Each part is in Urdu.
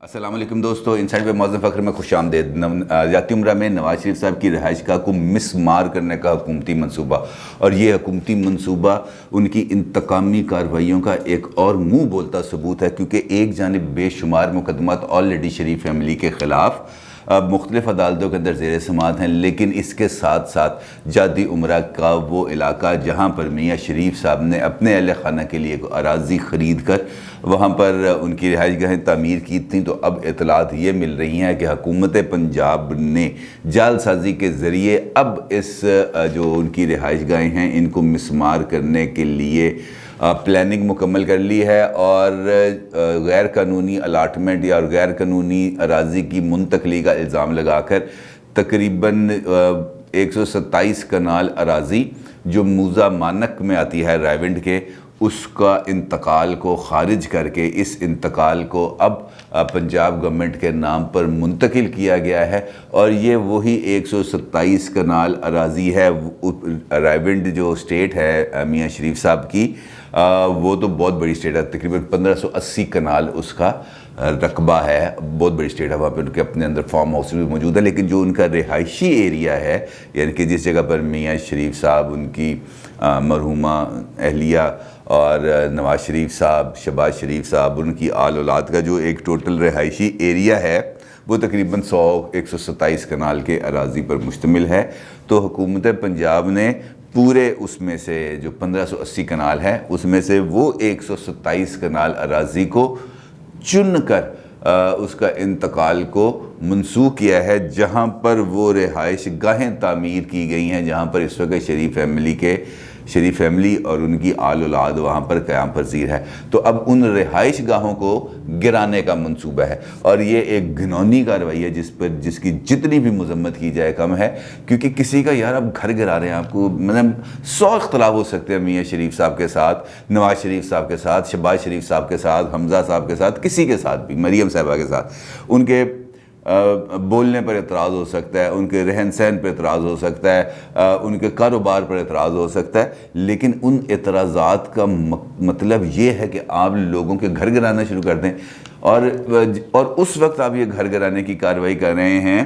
السلام علیکم دوستو، انسائیڈ پہ معظم فخر میں خوش آمدید۔ ذاتی عمرہ میں نواز شریف صاحب کی رہائش گاہ کو مسمار کرنے کا حکومتی منصوبہ، اور یہ حکومتی منصوبہ ان کی انتقامی کارروائیوں کا ایک اور منہ بولتا ثبوت ہے، کیونکہ ایک جانب بے شمار مقدمات آلریڈی شریف فیملی کے خلاف مختلف عدالتوں کے اندر زیر سماعت ہیں، لیکن اس کے ساتھ ساتھ جاتی عمرہ کا وہ علاقہ جہاں پر میاں شریف صاحب نے اپنے اہل خانہ کے لیے اراضی خرید کر وہاں پر ان کی رہائش گاہیں تعمیر کی تھیں، تو اب اطلاعات یہ مل رہی ہیں کہ حکومت پنجاب نے جعل سازی کے ذریعے اب اس جو ان کی رہائش گاہیں ہیں ان کو مسمار کرنے کے لیے پلاننگ مکمل کر لی ہے، اور غیر قانونی الاٹمنٹ یا غیر قانونی اراضی کی منتقلی کا الزام لگا کر تقریباً 127 کنال اراضی جو موزہ مانک میں آتی ہے رائیونڈ کے، اس کا انتقال کو خارج کر کے اس انتقال کو اب پنجاب گورنمنٹ کے نام پر منتقل کیا گیا ہے، اور یہ وہی 127 کنال اراضی ہے۔ رائیونڈ جو اسٹیٹ ہے میاں شریف صاحب کی، وہ تو بہت بڑی اسٹیٹ ہے، تقریباً 1580 کنال اس کا رقبہ ہے، بہت بڑی اسٹیٹ ہے۔ وہاں پہ ان کے اپنے اندر فارم ہاؤس بھی موجود ہے، لیکن جو ان کا رہائشی ایریا ہے، یعنی کہ جس جگہ پر میاں شریف صاحب، ان کی مرحومہ اہلیہ اور نواز شریف صاحب، شہباز شریف صاحب، ان کی آل اولاد کا جو ایک ٹوٹل رہائشی ایریا ہے، وہ تقریباً 127 کنال کے اراضی پر مشتمل ہے۔ تو حکومت پنجاب نے پورے اس میں سے جو 1580 کنال ہے، اس میں سے وہ 127 کنال اراضی کو چن کر اس کا انتقال کو منسوخ کیا ہے، جہاں پر وہ رہائش گاہیں تعمیر کی گئی ہیں، جہاں پر اس وقت شریف فیملی اور ان کی آل اولاد وہاں پر قیام پذیر ہے۔ تو اب ان رہائش گاہوں کو گرانے کا منصوبہ ہے، اور یہ ایک گھنونی کارروائی ہے جس کی جتنی بھی مذمت کی جائے کم ہے، کیونکہ کسی کا یار اب گھر گرا رہے ہیں، آپ کو مطلب 100 اختلاف ہو سکتے ہیں میاں شریف صاحب کے ساتھ، نواز شریف صاحب کے ساتھ، شہباز شریف صاحب کے ساتھ، حمزہ صاحب کے ساتھ، کسی کے ساتھ بھی، مریم صاحبہ کے ساتھ، ان کے بولنے پر اعتراض ہو سکتا ہے، ان کے رہن سہن پر اعتراض ہو سکتا ہے، ان کے کاروبار پر اعتراض ہو سکتا ہے، لیکن ان اعتراضات کا مطلب یہ ہے کہ آپ لوگوں کے گھر گرانا شروع کر دیں، اور اس وقت آپ یہ گھر گرانے کی کارروائی کر رہے ہیں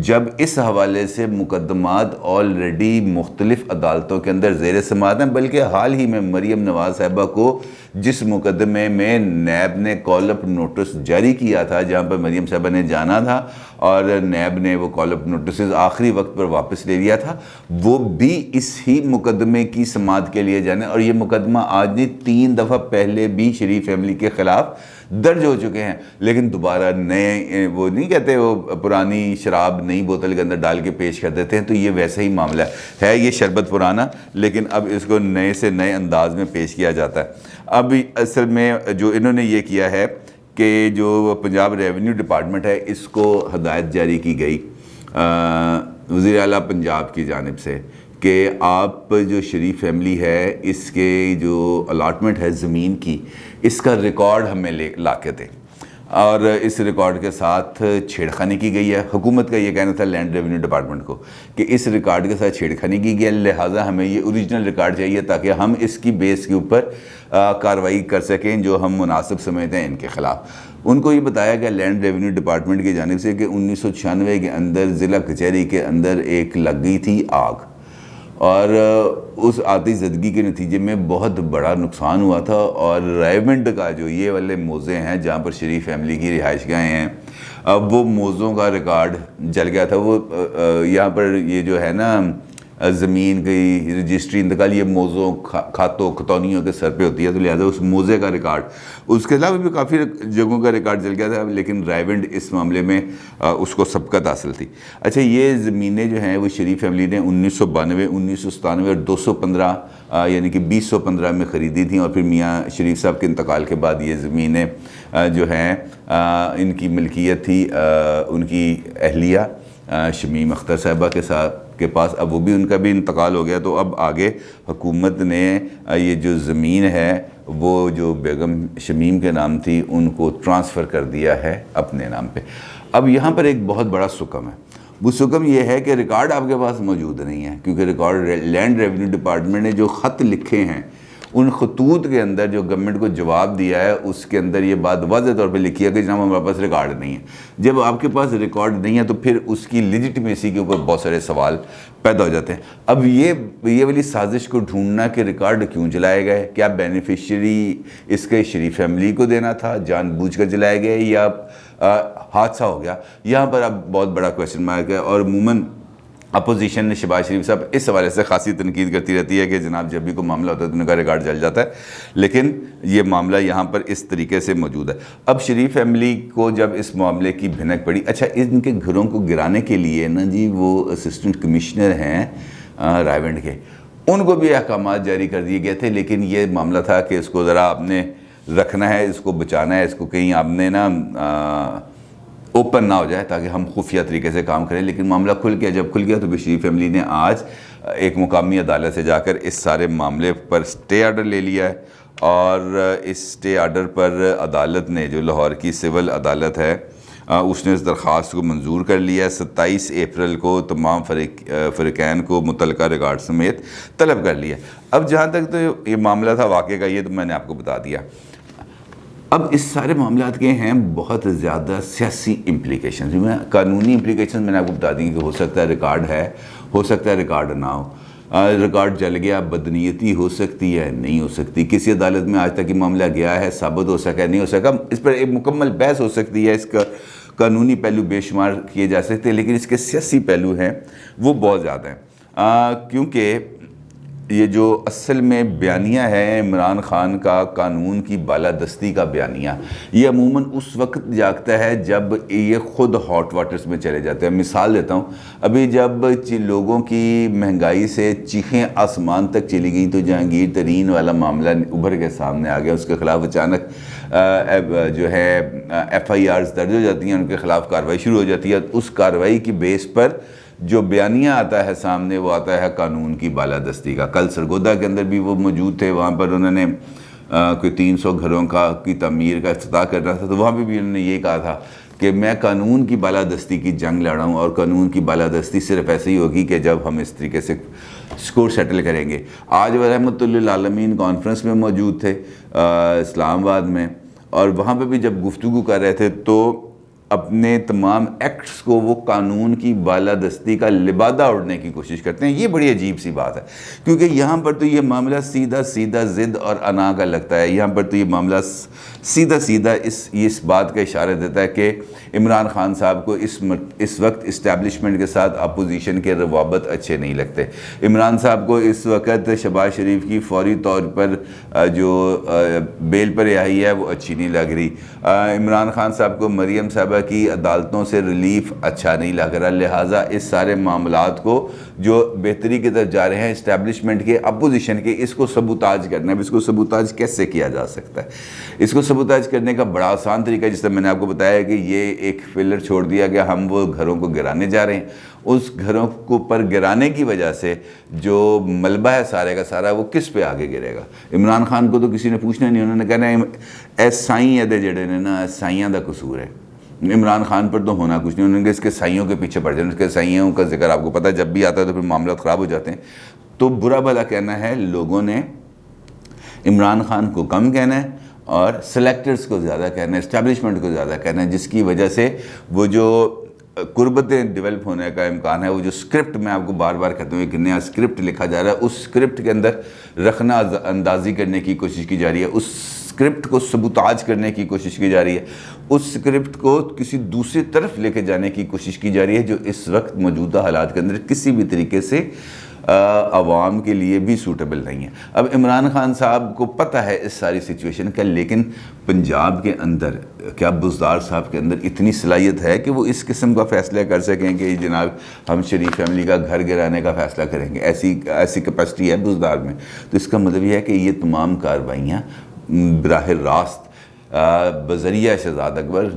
جب اس حوالے سے مقدمات آلریڈی مختلف عدالتوں کے اندر زیر سماعت ہیں۔ بلکہ حال ہی میں مریم نواز صاحبہ کو جس مقدمے میں نیب نے کال اپ نوٹس جاری کیا تھا، جہاں پر مریم صاحبہ نے جانا تھا اور نیب نے وہ کال اپ نوٹسز آخری وقت پر واپس لے لیا تھا، وہ بھی اس ہی مقدمے کی سماعت کے لیے جانے، اور یہ مقدمہ آج نہیں 3 دفعہ پہلے بھی شریف فیملی کے خلاف درج ہو چکے ہیں، لیکن دوبارہ نئے، وہ نہیں کہتے وہ پرانی شراب نئی بوتل کے اندر ڈال کے پیش کر دیتے ہیں، تو یہ ویسا ہی معاملہ ہے، یہ شربت پرانا، لیکن اب اس کو نئے سے نئے انداز میں پیش کیا جاتا ہے۔ اب اصل میں جو انہوں نے یہ کیا ہے کہ جو پنجاب ریونیو ڈپارٹمنٹ ہے، اس کو ہدایت جاری کی گئی وزیر اعلیٰ پنجاب کی جانب سے کہ آپ جو شریف فیملی ہے، اس کے جو الاٹمنٹ ہے زمین کی، اس کا ریکارڈ ہمیں لا کے دیں، اور اس ریکارڈ کے ساتھ چھیڑخانی کی گئی ہے۔ حکومت کا یہ کہنا تھا لینڈ ریونیو ڈپارٹمنٹ کو کہ اس ریکارڈ کے ساتھ چھیڑخانی کی گئی ہے، لہٰذا ہمیں یہ اوریجنل ریکارڈ چاہیے تاکہ ہم اس کی بیس کے اوپر کارروائی کر سکیں جو ہم مناسب سمجھتے ہیں ان کے خلاف۔ ان کو یہ بتایا گیا لینڈ ریونیو ڈپارٹمنٹ کی جانب سے کہ 1996 کے اندر ضلع کچہری کے اندر ایک لگ گئی تھی آگ، اور اس آتش زدگی کے نتیجے میں بہت بڑا نقصان ہوا تھا، اور رائیونڈ کا جو یہ والے موزے ہیں جہاں پر شریف فیملی کی رہائش گاہیں ہیں، اب وہ موزوں کا ریکارڈ جل گیا تھا۔ وہ یہاں پر یہ جو ہے نا زمین کی رجسٹری انتقال، یہ موزوں کھاتوں کھتونیوں کے سر پہ ہوتی ہے، تو لہٰذا اس موزے کا ریکارڈ، اس کے علاوہ بھی کافی جگہوں کا ریکارڈ جل گیا تھا، لیکن رائیونڈ اس معاملے میں اس کو سبقت حاصل تھی۔ اچھا، یہ زمینیں جو ہیں وہ شریف فیملی نے 1992، 1997 اور 215 یعنی کہ 2015 میں خریدی تھیں، اور پھر میاں شریف صاحب کے انتقال کے بعد یہ زمینیں جو ہیں ان کی ملکیت تھی ان کی اہلیہ شمیم اختر صاحبہ کے پاس، اب وہ بھی ان کا بھی انتقال ہو گیا، تو اب آگے حکومت نے یہ جو زمین ہے وہ جو بیگم شمیم کے نام تھی ان کو ٹرانسفر کر دیا ہے اپنے نام پہ۔ اب یہاں پر ایک بہت بڑا سکم ہے، وہ سکم یہ ہے کہ ریکارڈ آپ کے پاس موجود نہیں ہے، کیونکہ ریکارڈ لینڈ ریونیو ڈپارٹمنٹ نے جو خط لکھے ہیں ان خطوط کے اندر جو گورنمنٹ کو جواب دیا ہے اس کے اندر یہ بات واضح طور پہ لکھی ہے کہ جناب ہمارے پاس ریکارڈ نہیں ہے. جب آپ کے پاس ریکارڈ نہیں ہے تو پھر اس کی لیجٹمیسی کے اوپر بہت سارے سوال پیدا ہو جاتے ہیں. اب یہ والی سازش کو ڈھونڈنا کہ ریکارڈ کیوں جلائے گئے, کیا بینیفیشری اس کے شریف فیملی کو دینا تھا, جان بوجھ کر جلائے گئے یا حادثہ ہو گیا, یہاں پر اب بہت بڑا کویشچن مارک ہے. اور عموماً اپوزیشن نے شہباز شریف صاحب اس حوالے سے خاصی تنقید کرتی رہتی ہے کہ جناب جب بھی کوئی معاملہ ہوتا ہے تو ان کا ریکارڈ جل جاتا ہے, لیکن یہ معاملہ یہاں پر اس طریقے سے موجود ہے. اب شریف فیملی کو جب اس معاملے کی بھنک پڑی, اچھا ان کے گھروں کو گرانے کے لیے نا جی وہ اسسٹنٹ کمشنر ہیں رائے کے, ان کو بھی احکامات جاری کر دیے گئے تھے, لیکن یہ معاملہ تھا کہ اس کو ذرا آپ نے رکھنا ہے, اس کو بچانا ہے, اس کو کہیں آپ نے نا اوپن نہ ہو جائے تاکہ ہم خفیہ طریقے سے کام کریں. لیکن معاملہ کھل گیا, جب کھل گیا تو شریف فیملی نے آج ایک مقامی عدالت سے جا کر اس سارے معاملے پر سٹے آرڈر لے لیا ہے, اور اس سٹے آرڈر پر عدالت نے, جو لاہور کی سول عدالت ہے, اس نے اس درخواست کو منظور کر لیا ہے. 27 اپریل کو تمام فریقین کو متعلقہ ریکارڈ سمیت طلب کر لیا. اب جہاں تک تو یہ معاملہ تھا واقعے کا, یہ تو میں نے آپ کو بتا دیا. اب اس سارے معاملات کے ہیں بہت زیادہ سیاسی امپلیکیشنز, قانونی امپلیکیشنز میں نے آپ کو بتا دی کہ ہو سکتا ہے ریکارڈ ہے, ہو سکتا ہے ریکارڈ نہ ہو, ریکارڈ جل گیا, بدنیتی ہو سکتی ہے, نہیں ہو سکتی, کسی عدالت میں آج تک یہ معاملہ گیا ہے, ثابت ہو سکا ہے, نہیں ہو سکا, اس پر ایک مکمل بحث ہو سکتی ہے, اس کا قانونی پہلو بے شمار کیے جا سکتے ہیں, لیکن اس کے سیاسی پہلو ہیں وہ بہت زیادہ ہیں. کیونکہ یہ جو اصل میں بیانیہ ہے عمران خان کا, قانون کی بالادستی کا بیانیہ, یہ عموماً اس وقت جاگتا ہے جب یہ خود ہاٹ واٹرز میں چلے جاتے ہیں. مثال دیتا ہوں, ابھی جب لوگوں کی مہنگائی سے چیخیں آسمان تک چلی گئیں تو جہانگیر ترین والا معاملہ ابھر کے سامنے آ گیا. اس کے خلاف اچانک جو ہے ایف آئی آرز درج ہو جاتی ہیں, ان کے خلاف کارروائی شروع ہو جاتی ہے. اس کارروائی کی بیس پر جو بیانیہ آتا ہے سامنے وہ آتا ہے قانون کی بالادستی کا. کل سرگودا کے اندر بھی وہ موجود تھے, وہاں پر انہوں نے کوئی 300 گھروں کی تعمیر کا افتتاح کرنا تھا, تو وہاں پہ بھی انہوں نے یہ کہا تھا کہ میں قانون کی بالادستی کی جنگ لڑا ہوں, اور قانون کی بالادستی صرف ایسے ہی ہوگی کہ جب ہم اس طریقے سے سکور سیٹل کریں گے. آج وہ رحمۃ للعالمین کانفرنس میں موجود تھے اسلام آباد میں, اور وہاں پہ بھی جب گفتگو کر رہے تھے تو اپنے تمام ایکٹس کو وہ قانون کی بالادستی کا لبادہ اڑنے کی کوشش کرتے ہیں. یہ بڑی عجیب سی بات ہے, کیونکہ یہاں پر تو یہ معاملہ سیدھا ضد اور انا کا لگتا ہے. یہاں پر تو یہ معاملہ سیدھا اس بات کا اشارہ دیتا ہے کہ عمران خان صاحب کو اس وقت اسٹیبلشمنٹ کے ساتھ اپوزیشن کے روابط اچھے نہیں لگتے. عمران صاحب کو اس وقت شہباز شریف کی فوری طور پر جو بیل پر رہائی ہے وہ اچھی نہیں لگ رہی. عمران خان صاحب کو مریم صاحبہ کی عدالتوں سے ریلیف اچھا نہیں لگ رہا. لہٰذا اس سارے معاملات کو جو بہتری کی طرف جا رہے ہیں اسٹیبلشمنٹ کے, اپوزیشن کے, اس کو سبوتاج کرنا ہے. اس کو سبوتاج کیسے کیا جا سکتا ہے؟ اس کو سبوتاج کرنے کا بڑا آسان طریقہ, جس طرح میں نے آپ کو بتایا کہ یہ ایک فلر چھوڑ دیا کہ ہم وہ گھروں کو گرانے جا رہے ہیں. اس گھروں کو پر گرانے کی وجہ سے جو ملبہ ہے سارے کا سارا وہ کس پہ آگے گرے گا؟ عمران خان کو تو کسی نے پوچھنا نہیں, انہوں نے کہنا ہے اے سائیں ادے جڑے نے نا سائیاں دا قصور ہے, عمران خان پر تو ہونا کچھ نہیں. انہوں نے اس کے سائیوں کے پیچھے پڑ جانا. اس کے سائیوں کا ذکر آپ کو پتہ ہے جب بھی آتا ہے تو پھر معاملات خراب ہو جاتے ہیں. تو برا بھلا کہنا ہے لوگوں نے, عمران خان کو کم کہنا ہے اور سلیکٹرز کو زیادہ کہنا ہے, اسٹیبلشمنٹ کو زیادہ کہنا ہے, جس کی وجہ سے وہ جو قربتیں ڈیولپ ہونے کا امکان ہے, وہ جو سکرپٹ میں آپ کو بار بار کہتا ہوں ایک نیا سکرپٹ لکھا جا رہا ہے, اس سکرپٹ کے اندر رخنہ اندازی کرنے کی کوشش کی جا رہی ہے, اس سکرپٹ کو سبوتاج کرنے کی کوشش کی جا رہی ہے, اس سکرپٹ کو کسی دوسری طرف لے کے جانے کی کوشش کی جا رہی ہے, جو اس وقت موجودہ حالات کے اندر کسی بھی طریقے سے عوام کے لیے بھی سوٹیبل نہیں ہے. اب عمران خان صاحب کو پتہ ہے اس ساری سچویشن کا, لیکن پنجاب کے اندر کیا بزدار صاحب کے اندر اتنی صلاحیت ہے کہ وہ اس قسم کا فیصلہ کر سکیں کہ جناب ہم شریف فیملی کا گھر گرانے کا فیصلہ کریں گے؟ ایسی کیپیسٹی ہے بزدار میں. تو اس کا مطلب یہ ہے کہ یہ تمام کارروائیاں براہ راست بذریعہ شہزاد اکبر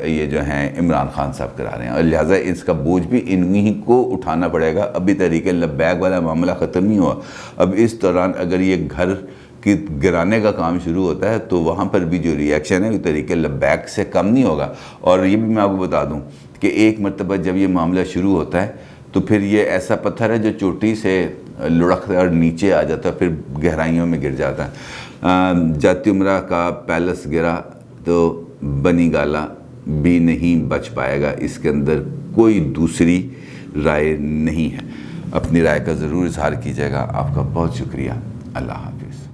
یہ جو ہیں عمران خان صاحب کرا رہے ہیں, اور لہٰذا اس کا بوجھ بھی انہی کو اٹھانا پڑے گا. ابھی تحریک لبیک والا معاملہ ختم نہیں ہوا, اب اس دوران اگر یہ گھر کی گرانے کا کام شروع ہوتا ہے تو وہاں پر بھی جو ریئیکشن ہے وہ تحریک لبیک سے کم نہیں ہوگا. اور یہ بھی میں آپ کو بتا دوں کہ ایک مرتبہ جب یہ معاملہ شروع ہوتا ہے تو پھر یہ ایسا پتھر ہے جو چوٹی سے لڑک اور نیچے آ جاتا ہے، پھر گہرائیوں میں گر جاتا ہے۔ جاتی عمرہ کا پیلس گرا تو بنی گالا بھی نہیں بچ پائے گا، اس کے اندر کوئی دوسری رائے نہیں ہے۔ اپنی رائے کا ضرور اظہار کیجیے گا۔ آپ کا بہت شکریہ۔ اللہ حافظ۔